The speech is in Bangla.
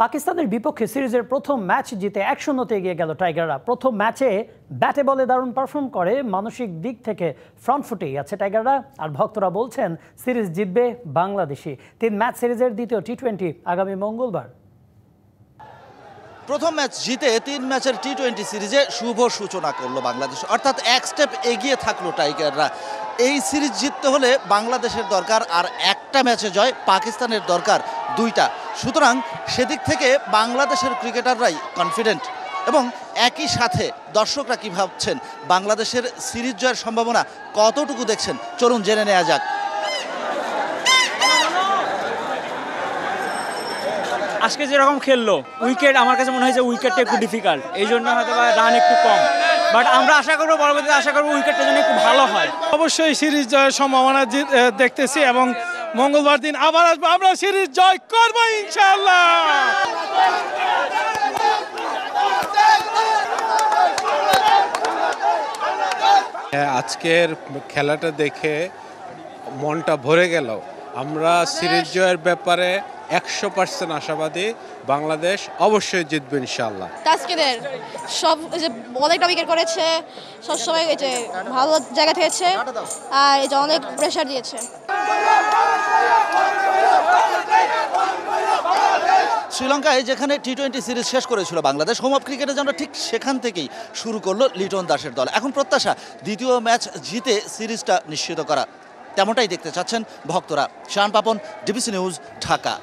পাকিস্তানের বিপক্ষে সিরিজের প্রথম ম্যাচ জিতে 1-0 এগিয়ে গেল টাইগাররা। প্রথম ম্যাচে ব্যাটে বলে দারুণ পারফর্ম করে মানসিক দিক থেকে ফ্রন্ট ফুটেই আছে টাইগাররা। আর ভক্তরা বলছেন সিরিজ জিতবে বাংলাদেশই। 3 ম্যাচ সিরিজের দ্বিতীয় টি-20 আগামী মঙ্গলবার। প্রথম ম্যাচ জিতে 3 ম্যাচের টি-20 সিরিজে শুভ সূচনা করলো বাংলাদেশ, অর্থাৎ এক স্টেপ এগিয়ে থাকলো টাইগাররা। এই সিরিজ জিততে হলে বাংলাদেশের দরকার আর একটা ম্যাচে জয়, পাকিস্তানের দরকার 2টা। সুতরাং সেদিক থেকে বাংলাদেশের ক্রিকেটাররাই কনফিডেন্ট। এবং একই সাথে দর্শকরা কি ভাবছেন, বাংলাদেশের সিরিজ জয়ের সম্ভাবনা কতটুকু দেখছেন, চলুন জেনে নেওয়া যাক। আজকে যেরকম খেললো উইকেট, আমার কাছে মনে হয়েছে উইকেটটা একটু ডিফিকাল্ট, এই জন্য হয়তো রান একটু কম। বাট আমরা আশা করবো পরবর্তীতে উইকেটটা যেন একটু ভালো হয়। অবশ্যই সিরিজ জয়ের সম্ভাবনা দেখতেছি এবং মঙ্গলবার দিন আবার আসবো, আমরা সিরিজ জয় করবো ইনশাআল্লাহ। আজকের খেলাটা দেখে মনটা ভরে গেল। আমরা সিরিজ জয়ের ব্যাপারে 100% আশাবাদী। বাংলাদেশ অবশ্যই জিতবে ইনশাআল্লাহ। তাসকিনের সব যে অনেকটা উইকেট করেছে, সবসময় যে ভালো জায়গা থেকেছে আর এই যে অনেক প্রেশার দিয়েছে। শ্রীলঙ্কায় যেখানে টি-20 সিরিজ শেষ করেছিল বাংলাদেশ, হোম অফ ক্রিকেটে যেন ঠিক সেখান থেকেই শুরু করলো লিটন দাসের দল। এখন প্রত্যাশা দ্বিতীয় ম্যাচ জিতে সিরিজটা নিশ্চিত করা। তেমনটাই দেখতে চাচ্ছেন ভক্তরা। শান পাপন, ডিবিসি নিউজ, ঢাকা।